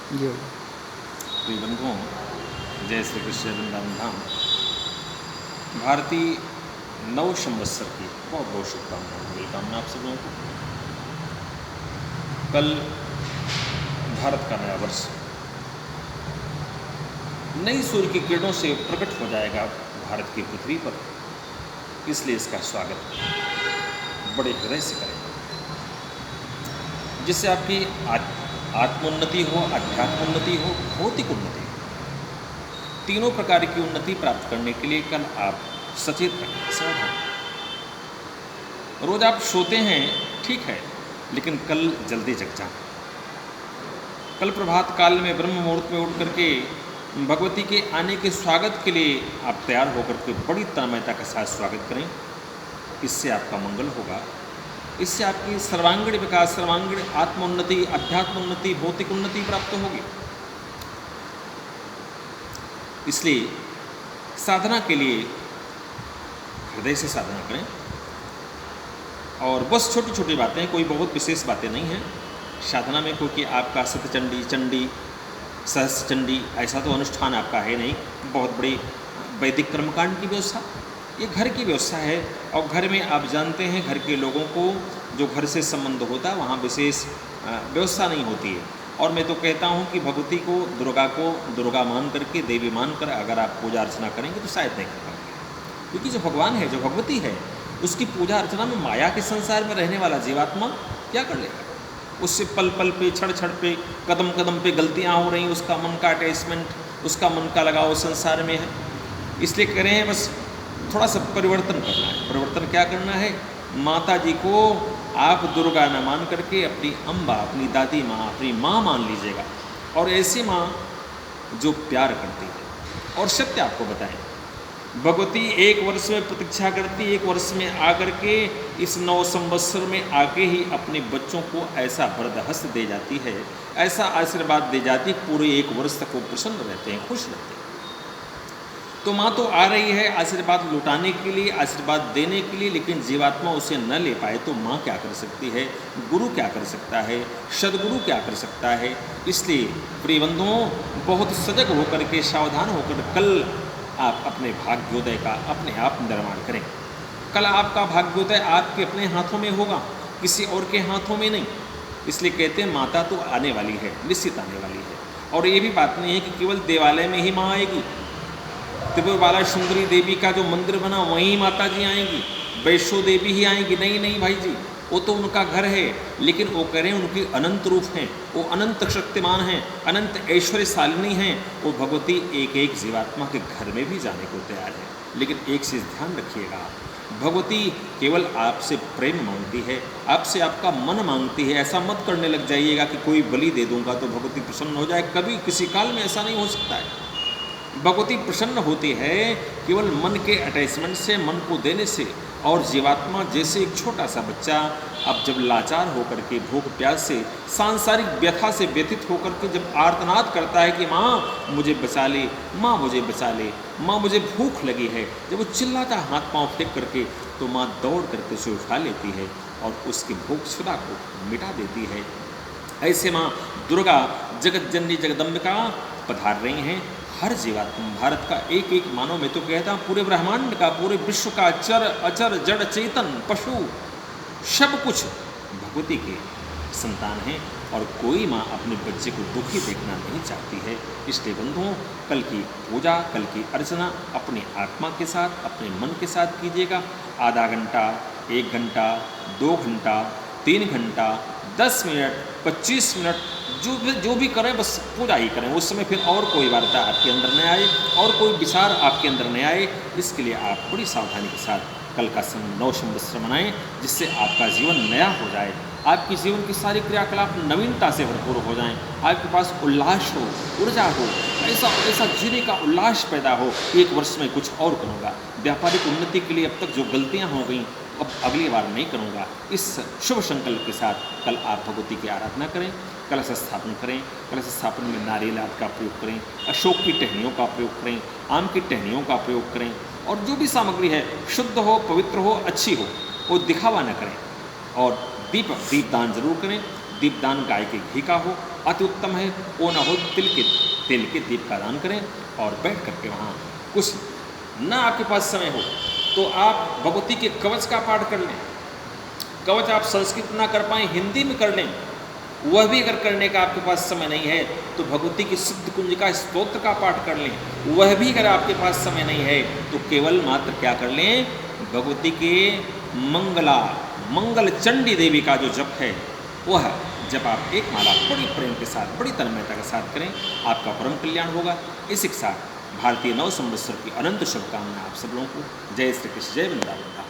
जी। प्रिय बंधुओं, जय श्री कृष्ण वृंदावन धाम। भारतीय नव संवत्सर की बहुत बहुत शुभकामनाएं, मंगलकामना आप सब लोगों को। कल भारत का नया वर्ष नई सूर्य की किरणों से प्रकट हो जाएगा भारत की पृथ्वी पर, इसलिए इसका स्वागत बड़े हृदय से करें, जिससे आपकी आत्मोन्नति हो, अध्यात्मोन्नति हो, भौतिक उन्नति हो, तीनों प्रकार की उन्नति प्राप्त करने के लिए कल आप सचेत रहें, सावधान। रोज आप सोते हैं, ठीक है, लेकिन कल जल्दी जग जाएं। कल प्रभात काल में ब्रह्म मुहूर्त में उठ करके भगवती के आने के स्वागत के लिए आप तैयार होकर के बड़ी तन्मयता के साथ स्वागत करें। इससे आपका मंगल होगा, इससे आपकी सर्वांगीण विकास, सर्वांगीण आत्मोन्नति, अध्यात्मोन्नति, भौतिक उन्नति प्राप्त होगी। इसलिए साधना के लिए हृदय से साधना करें, और बस छोटी छोटी बातें, कोई बहुत विशेष बातें नहीं हैं साधना में। क्योंकि आपका सतचंडी, चंडी, सहस्त्र चंडी ऐसा तो अनुष्ठान आपका है नहीं, बहुत बड़ी वैदिक कर्मकांड की व्यवस्था, ये घर की व्यवस्था है। और घर में आप जानते हैं, घर के लोगों को जो घर से संबंध होता है वहाँ विशेष व्यवस्था नहीं होती है। और मैं तो कहता हूँ कि भगवती को दुर्गा मान करके, देवी मान कर अगर आप पूजा अर्चना करेंगे तो शायद नहीं कर पाएंगे। क्योंकि जो भगवान है, जो भगवती है, उसकी पूजा अर्चना में माया के संसार में रहने वाला जीवात्मा क्या कर लेगा? उससे पल पल पे, क्षण क्षण पे, कदम कदम पे गलतियाँ हो रही, उसका मन का अटैचमेंट, उसका मन का लगाव संसार में है। इसलिए कह रहे हैं बस थोड़ा सा परिवर्तन करना है। परिवर्तन क्या करना है? माता जी को आप दुर्गा न मान करके अपनी अम्बा, अपनी दादी माँ, अपनी माँ मान लीजिएगा। और ऐसी माँ जो प्यार करती है। और सत्य आपको बताएं, भगवती एक वर्ष में प्रतीक्षा करती, एक वर्ष में आकर के इस 9 संवत्सर में आके ही अपने बच्चों को ऐसा वरदहस्त दे जाती है, ऐसा आशीर्वाद दे जाती है, पूरे एक वर्ष तक वो प्रसन्न रहते हैं, खुश रहते हैं। तो माँ तो आ रही है आशीर्वाद लुटाने के लिए, आशीर्वाद देने के लिए, लेकिन जीवात्मा उसे न ले पाए तो माँ क्या कर सकती है? गुरु क्या कर सकता है? सदगुरु क्या कर सकता है? इसलिए प्रिय बंधुओं, बहुत सजग होकर के, सावधान होकर कल आप अपने भाग्योदय का अपने आप निर्माण करें। कल आपका भाग्योदय आपके अपने हाथों में होगा, किसी और के हाथों में नहीं। इसलिए कहते हैं माता तो आने वाली है, निश्चित आने वाली है। और ये भी बात नहीं है कि केवल देवालय में ही माँ आएगी। त्रिपुर बाला सुंदरी देवी का जो मंदिर बना वहीं माता जी आएंगी, वैष्णो देवी ही आएंगी। नहीं नहीं भाई जी, वो तो उनका घर है, लेकिन वो कह रहे हैं उनके अनंत रूप हैं, वो अनंत शक्तिमान हैं, अनंत ऐश्वर्यशालिनी हैं। वो भगवती एक एक जीवात्मा के घर में भी जाने को तैयार है। लेकिन एक चीज़ ध्यान रखिएगा, भगवती केवल आपसे प्रेम मांगती है, आपसे आपका मन मांगती है। ऐसा मत करने लग जाइएगा कि कोई बलि दे दूंगा तो भगवती प्रसन्न हो जाए। कभी किसी काल में ऐसा नहीं हो सकता है। भगवती प्रसन्न होती है केवल मन के अटैचमेंट से, मन को देने से। और जीवात्मा जैसे एक छोटा सा बच्चा अब जब लाचार होकर के, भूख प्यास से, सांसारिक व्यथा से व्यथित होकर के जब आर्तनाद करता है कि माँ मुझे बचा ले, माँ मुझे बचा ले, माँ मुझे भूख लगी है, जब वो चिल्लाता हाथ पांव फेंक करके, तो माँ दौड़ करके उसे उठा लेती है और उसकी भूख क्षुधा को मिटा देती है। ऐसे माँ दुर्गा जगत जननी जगदम्बिका पधार रही हैं हर जीवात्मा। भारत का एक एक मानव, में तो कहता हूँ पूरे ब्रह्मांड का, पूरे विश्व का, चर अचर जड़ चेतन पशु सब कुछ भगवती के संतान हैं। और कोई माँ अपने बच्चे को दुखी देखना नहीं चाहती है। इसलिए बंधुओं, कल की पूजा, कल की अर्चना अपनी आत्मा के साथ, अपने मन के साथ कीजिएगा। आधा घंटा, 1 घंटा, 2 घंटा, 3 घंटा, 10 मिनट, 25 मिनट, जो भी करें, बस पूजा ही करें। उस समय फिर और कोई वार्ता आपके अंदर न आए, और कोई विचार आपके अंदर न आए। इसके लिए आप बड़ी सावधानी के साथ कल का 9 संवत्सर मनाएं, जिससे आपका जीवन नया हो जाए, आपके जीवन की सारी क्रियाकलाप नवीनता से भरपूर हो जाएं, आपके पास उल्लास हो, ऊर्जा हो, ऐसा जीने का उल्लास पैदा हो। एक वर्ष में कुछ और करूँगा, व्यापारिक उन्नति के लिए अब तक जो गलतियाँ हो गई अब अगली बार नहीं करूँगा। इस शुभ संकल्प के साथ कल आप भगवती की आराधना करें, कलश स्थापन करें। कलश स्थापन में नारियल आदि का प्रयोग करें, अशोक की टहनियों का प्रयोग करें, आम की टहनियों का प्रयोग करें। और जो भी सामग्री है शुद्ध हो, पवित्र हो, अच्छी हो, वो दिखावा न करें। और दीपदान जरूर करें। दीपदान गाय के घी का हो, अति उत्तम है। वो ना हो तेल के दीप का दान करें और बैठ करके वहाँ कुछ ना आपके पास समय हो तो आप भगवती के कवच का पाठ कर लें। कवच आप संस्कृत ना कर पाएँ हिंदी में कर लें, वह भी अगर करने का आपके पास समय नहीं है तो भगवती की सिद्ध कुंज का स्तोत्र का पाठ कर लें। वह भी अगर आपके पास समय नहीं है तो केवल मात्र क्या कर लें, भगवती के मंगल चंडी देवी का जो जप है वह जब आप एक माला बड़ी प्रेम के साथ बड़ी तन्मयता के साथ करें, आपका परम कल्याण होगा। इसी के साथ भारतीय नव संवत्सर की अनंत शुभकामनाएं आप सब लोगों को। जय श्री कृष्ण, जय वृंदावन।